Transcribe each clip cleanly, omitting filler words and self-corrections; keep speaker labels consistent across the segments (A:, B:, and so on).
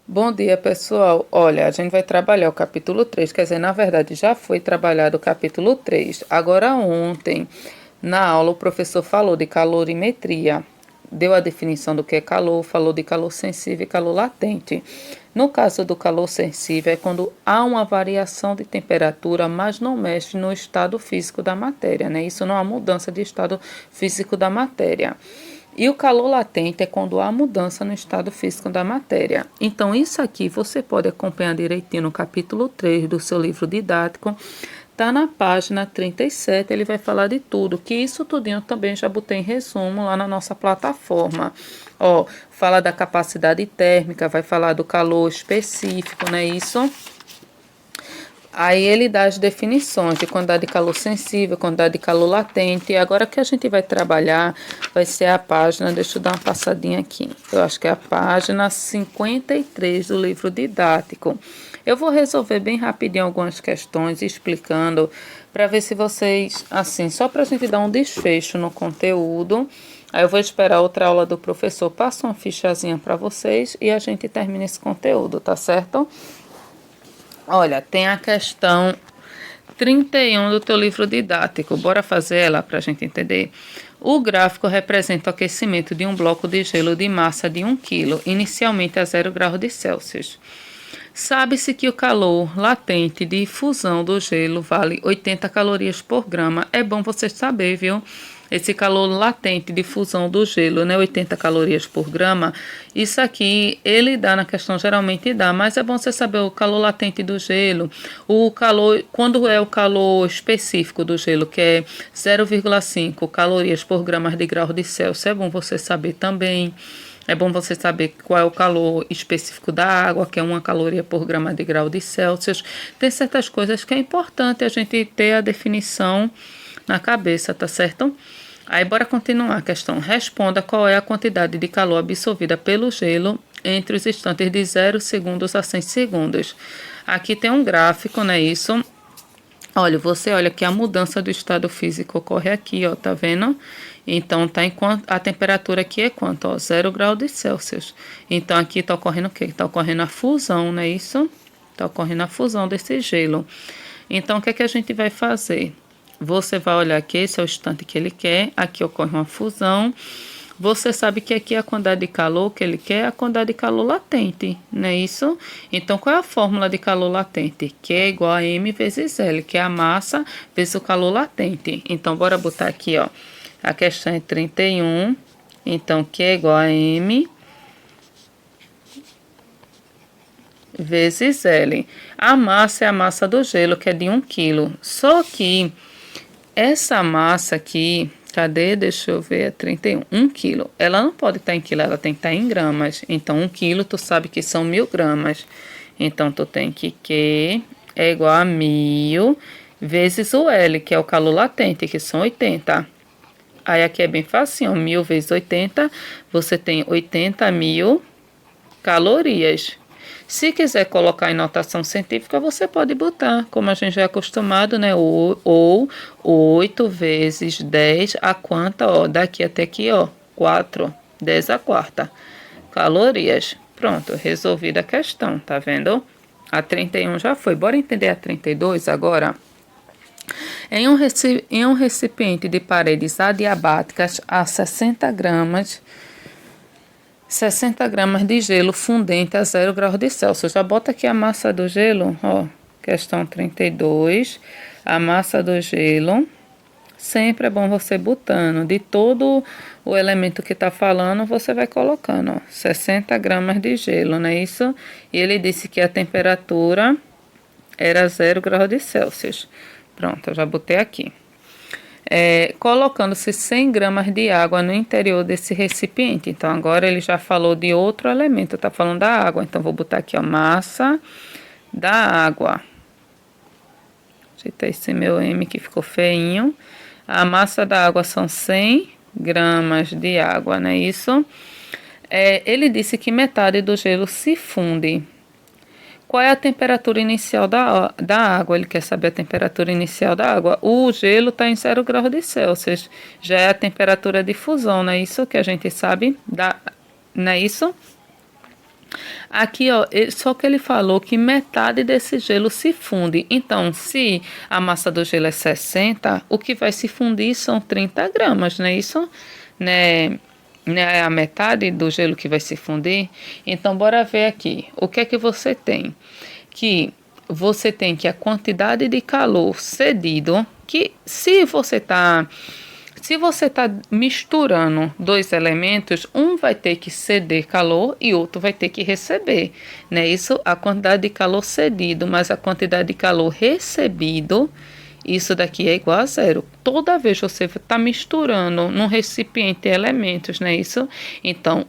A: Bom dia, pessoal. Olha, a gente vai trabalhar o capítulo 3. Quer dizer, na verdade, já foi trabalhado o capítulo 3. Agora, ontem, na aula, o professor falou de calorimetria, deu a definição do que é calor, falou de calor sensível e calor latente. No caso do calor sensível, é quando há uma variação de temperatura, mas não mexe no estado físico da matéria, né? Isso não há mudança de estado físico da matéria. E o calor latente é quando há mudança no estado físico da matéria. Então, isso aqui você pode acompanhar direitinho no capítulo 3 do seu livro didático. Tá na página 37, ele vai falar de tudo, que isso tudinho também já botei em resumo lá na nossa plataforma. Ó, fala da capacidade térmica, vai falar do calor específico, né? Isso. Aí ele dá as definições de quantidade de calor sensível, quantidade de calor latente. E agora que a gente vai trabalhar, vai ser a página, deixa eu dar uma passadinha aqui. Eu acho que é a página 53 do livro didático. Eu vou resolver bem rapidinho algumas questões, explicando, para ver se vocês, assim, só para a gente dar um desfecho no conteúdo. Aí eu vou esperar outra aula do professor, passa uma fichazinha para vocês e a gente termina esse conteúdo, tá certo? Olha, tem a questão 31 do teu livro didático. Bora fazer ela para a gente entender. O gráfico representa o aquecimento de um bloco de gelo de massa de 1 kg, inicialmente a 0 graus Celsius. Sabe-se que o calor latente de fusão do gelo vale 80 calorias por grama. É bom você saber, viu? Esse calor latente de fusão do gelo, né? 80 calorias por grama. Isso aqui, ele dá na questão, geralmente dá, mas é bom você saber o calor latente do gelo. O calor, quando é o calor específico do gelo, que é 0,5 calorias por grama de grau de Celsius, é bom você saber também. É bom você saber qual é o calor específico da água, que é 1 caloria por grama de grau de Celsius. Tem certas coisas que é importante a gente ter a definição na cabeça, tá certo? Aí bora continuar a questão. Responda qual é a quantidade de calor absorvida pelo gelo entre os instantes de 0 segundos a 100 segundos. Aqui tem um gráfico, né? Isso. Olha, você olha que a mudança do estado físico ocorre aqui, ó, tá vendo? Então, tá enquanto a temperatura aqui é quanto? Ó, 0 graus de Celsius. Então, aqui tá ocorrendo o quê? Tá ocorrendo a fusão, não é isso? Tá ocorrendo a fusão desse gelo. Então, o que é que a gente vai fazer? Você vai olhar que esse é o instante que ele quer, aqui ocorre uma fusão. Você sabe que aqui a quantidade de calor que ele quer é a quantidade de calor latente, não é isso? Então, qual é a fórmula de calor latente? Q é igual a M vezes L, que é a massa vezes o calor latente. Então, bora botar aqui, ó. A questão é 31. Então, Q é igual a M vezes L. A massa é a massa do gelo, que é de 1 kg. Só que essa massa aqui, cadê? Deixa eu ver, é 31. 1 kg. Ela não pode estar em quilo, ela tem que estar em gramas. Então, 1 kg, tu sabe que são 1000 gramas. Então, tu tem que Q é igual a 1000 vezes o L, que é o calor latente, que são 80. Aí, aqui é bem fácil, 1000 vezes 80, você tem 80.000 calorias. Se quiser colocar em notação científica, você pode botar, como a gente já é acostumado, né? Ou 8 vezes 10 a quanta, ó, daqui até aqui, ó, 4, 10 a quarta calorias. Pronto, resolvida a questão, tá vendo? A 31 já foi. Bora entender a 32 agora? Em um recipiente de paredes adiabáticas a 60 gramas de gelo fundente a 0 graus de Celsius. Já bota aqui a massa do gelo, ó, questão 32. A massa do gelo, sempre é bom você botando, de todo o elemento que tá falando, você vai colocando, ó, 60 gramas de gelo, não é isso? E ele disse que a temperatura era 0 graus de Celsius. Pronto, eu já botei aqui. Colocando-se 100 gramas de água no interior desse recipiente. Então, agora ele já falou de outro elemento, tá falando da água. Então, vou botar aqui, ó, massa da água. Ajeitar esse meu M que ficou feinho. A massa da água são 100 gramas de água, não é isso? Ele disse que metade do gelo se funde. Qual é a temperatura inicial da água? Ele quer saber a temperatura inicial da água. O gelo está em 0 graus de Celsius. Já é a temperatura de fusão, não é isso que a gente sabe? Não é isso? Aqui, ó, só que ele falou que metade desse gelo se funde. Então, se a massa do gelo é 60, o que vai se fundir são 30 gramas, não é isso? Né? Né, a metade do gelo que vai se fundir. Então, bora ver aqui. O que é que você tem? Que você tem que a quantidade de calor cedido, que se você está misturando dois elementos, um vai ter que ceder calor e outro vai ter que receber, né? Isso, a quantidade de calor cedido mais a quantidade de calor recebido, isso daqui é igual a zero. Toda vez que você está misturando num recipiente elementos, né? Isso, então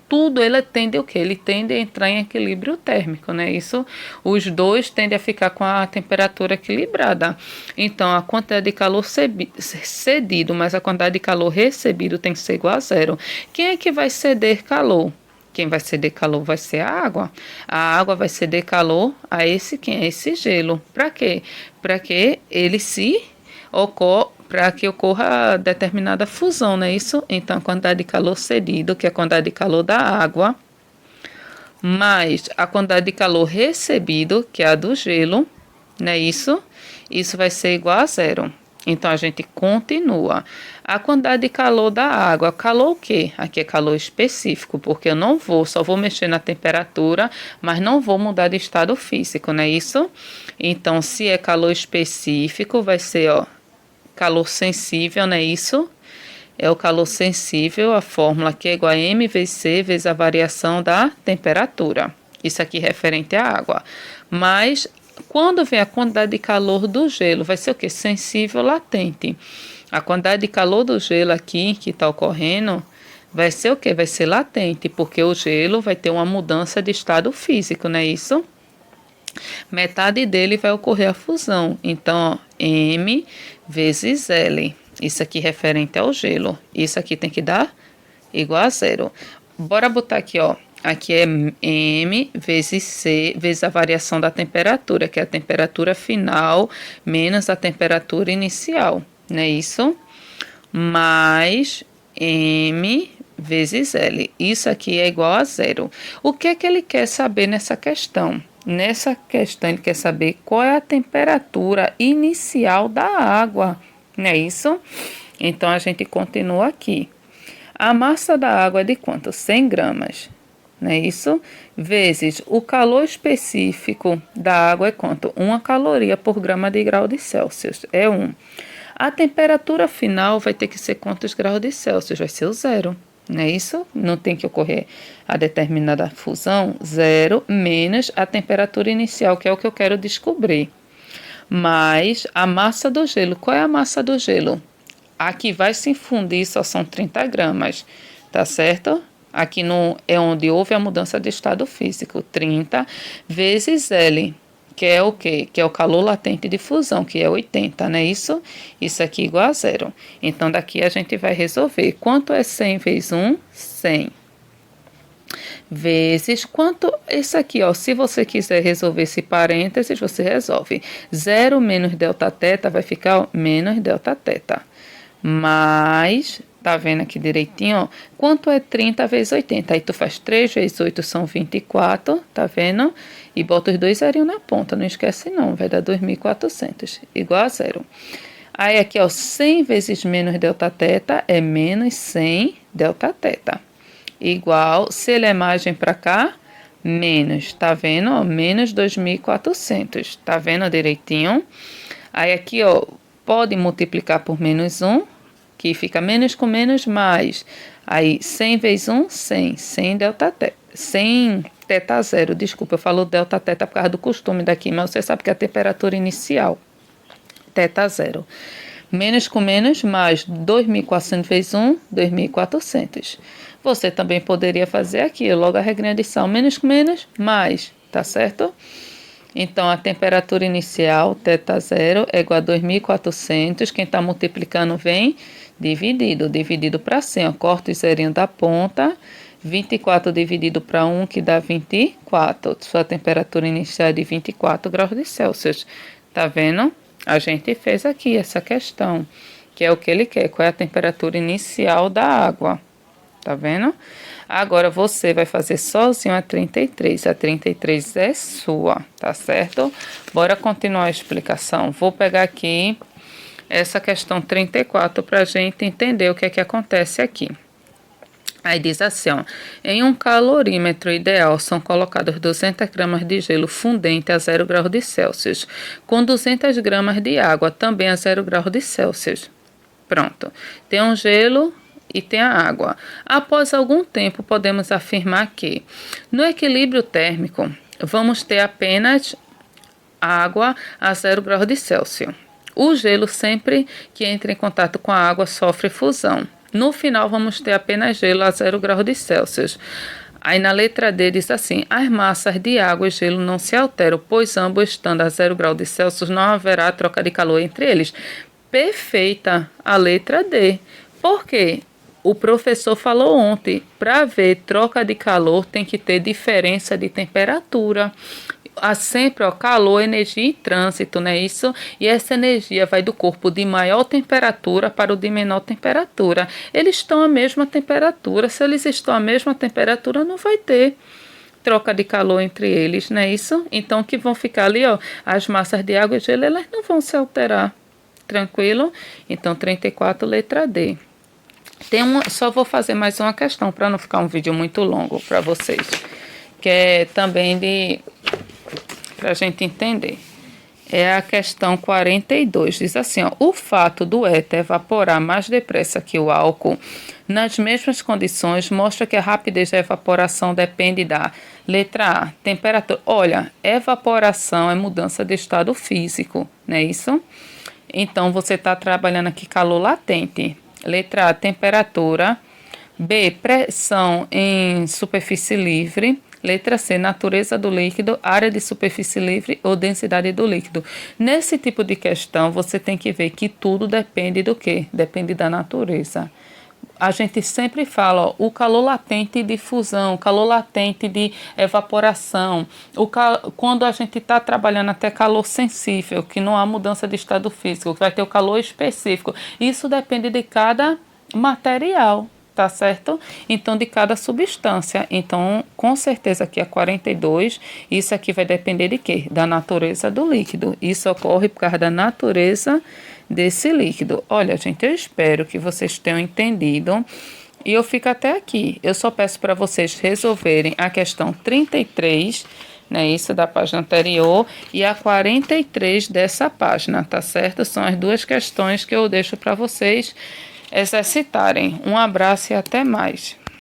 A: tudo, ele tende o quê? Ele tende a entrar em equilíbrio térmico, né? Isso, os dois tendem a ficar com a temperatura equilibrada. Então, a quantidade de calor cedido mais a quantidade de calor recebido tem que ser igual a zero. Quem é que vai ceder calor? Quem vai ceder calor vai ser a água. A água vai ceder calor a esse gelo. Para quê? Para que ele para que ocorra determinada fusão, não é isso? Então, a quantidade de calor cedido, que é a quantidade de calor da água, mais a quantidade de calor recebido, que é a do gelo, não é isso? Isso vai ser igual a zero. Então, a gente continua. A quantidade de calor da água. Calor o quê? Aqui é calor específico, porque só vou mexer na temperatura, mas não vou mudar de estado físico, não é isso? Então, se é calor específico, vai ser, ó, calor sensível, não é isso? É o calor sensível, a fórmula aqui é igual a M vezes C vezes a variação da temperatura. Isso aqui referente à água. Mas quando vem a quantidade de calor do gelo, vai ser o quê? Sensível latente. A quantidade de calor do gelo aqui que está ocorrendo vai ser o quê? Vai ser latente, porque o gelo vai ter uma mudança de estado físico, não é isso? Metade dele vai ocorrer a fusão. Então, ó, M vezes L. Isso aqui referente ao gelo. Isso aqui tem que dar igual a zero. Bora botar aqui, ó. Aqui é M vezes C vezes a variação da temperatura, que é a temperatura final menos a temperatura inicial, não é isso? Mais M vezes L. Isso aqui é igual a zero. O que é que ele quer saber nessa questão? Nessa questão, ele quer saber qual é a temperatura inicial da água, não é isso? Então, a gente continua aqui. A massa da água é de quanto? 100 gramas, não é isso? Vezes o calor específico da água é quanto? 1 caloria por grama de grau de Celsius, é 1. A temperatura final vai ter que ser quantos graus de Celsius? Vai ser o zero, não é isso? Não tem que ocorrer a determinada fusão, zero menos a temperatura inicial, que é o que eu quero descobrir. Mais a massa do gelo. Qual é a massa do gelo? Aqui vai se fundir, só são 30 gramas, tá certo? Aqui é onde houve a mudança de estado físico, 30 vezes L, que é o quê? Que é o calor latente de fusão, que é 80, não é isso? Isso aqui igual a zero. Então, daqui a gente vai resolver. Quanto é 100 vezes 1? 100. Vezes quanto, esse aqui, ó, se você quiser resolver esse parênteses, você resolve. 0 menos delta θ vai ficar, ó, menos delta θ. Mais, tá vendo aqui direitinho, ó, quanto é 30 vezes 80? Aí tu faz 3 vezes 8 são 24, tá vendo? E bota os dois zerinhos na ponta, não esquece não, vai dar 2.400, igual a zero. Aí aqui, ó, 100 vezes menos delta θ é menos 100 delta θ. Igual, se ele é margem para cá, menos, tá vendo? Ó, menos 2.400, tá vendo direitinho? Aí aqui, ó, pode multiplicar por menos 1, que fica menos com menos mais. Aí, 100 vezes 1, 100. 100 delta θ. 100 θ zero. Desculpa, eu falo delta θ por causa do costume daqui, mas você sabe que é a temperatura inicial. Θ zero. Menos com menos mais. 2.400 vezes 1, 2.400. Você também poderia fazer aqui, logo a regrinha de adição. Menos com menos mais. Tá certo? Então, a temperatura inicial, θ zero, é igual a 2.400. Quem está multiplicando vem dividido para 100. Ó, corta o zerinho da ponta. 24 dividido para 1, que dá 24. Sua temperatura inicial é de 24 graus de Celsius. Tá vendo? A gente fez aqui essa questão, que é o que ele quer. Qual é a temperatura inicial da água? Tá vendo? Agora você vai fazer sozinho a 33. A 33 é sua, tá certo? Bora continuar a explicação. Vou pegar aqui essa questão 34 para a gente entender o que é que acontece aqui. Aí diz assim, ó, em um calorímetro ideal são colocados 200 gramas de gelo fundente a 0 graus de Celsius, com 200 gramas de água também a 0 graus de Celsius. Pronto, tem um gelo e tem a água. Após algum tempo, podemos afirmar que, no equilíbrio térmico, vamos ter apenas água a 0 graus de Celsius. O gelo, sempre que entra em contato com a água, sofre fusão. No final, vamos ter apenas gelo a 0 graus de Celsius. Aí na letra D diz assim, as massas de água e gelo não se alteram, pois ambos estando a 0 graus de Celsius não haverá troca de calor entre eles. Perfeita a letra D. Por quê? O professor falou ontem, para haver troca de calor tem que ter diferença de temperatura. Há sempre calor, energia e trânsito, não é isso? E essa energia vai do corpo de maior temperatura para o de menor temperatura. Eles estão à mesma temperatura. Se eles estão à mesma temperatura, não vai ter troca de calor entre eles, não é isso? Então, que vão ficar ali, ó, as massas de água e gelo, elas não vão se alterar. Tranquilo? Então, 34, letra D. Só vou fazer mais uma questão para não ficar um vídeo muito longo para vocês, que é também para a gente entender. É a questão 42, diz assim, ó, o fato do éter evaporar mais depressa que o álcool nas mesmas condições mostra que a rapidez da evaporação depende da letra A, temperatura. Olha, evaporação é mudança de estado físico, não é isso? Então, você está trabalhando aqui calor latente. Letra A, temperatura. B, pressão em superfície livre. Letra C, natureza do líquido, área de superfície livre ou densidade do líquido. Nesse tipo de questão, você tem que ver que tudo depende do quê? Depende da natureza. A gente sempre fala, ó, o calor latente de fusão, o calor latente de evaporação, quando a gente está trabalhando até calor sensível, que não há mudança de estado físico, que vai ter o calor específico. Isso depende de cada material, tá certo? Então, de cada substância. Então, com certeza aqui é 42, isso aqui vai depender de quê? Da natureza do líquido. Isso ocorre por causa da natureza desse líquido. Olha, gente, eu espero que vocês tenham entendido e eu fico até aqui. Eu só peço para vocês resolverem a questão 33, né, isso da página anterior, e a 43 dessa página, tá certo? São as duas questões que eu deixo para vocês exercitarem. Um abraço e até mais.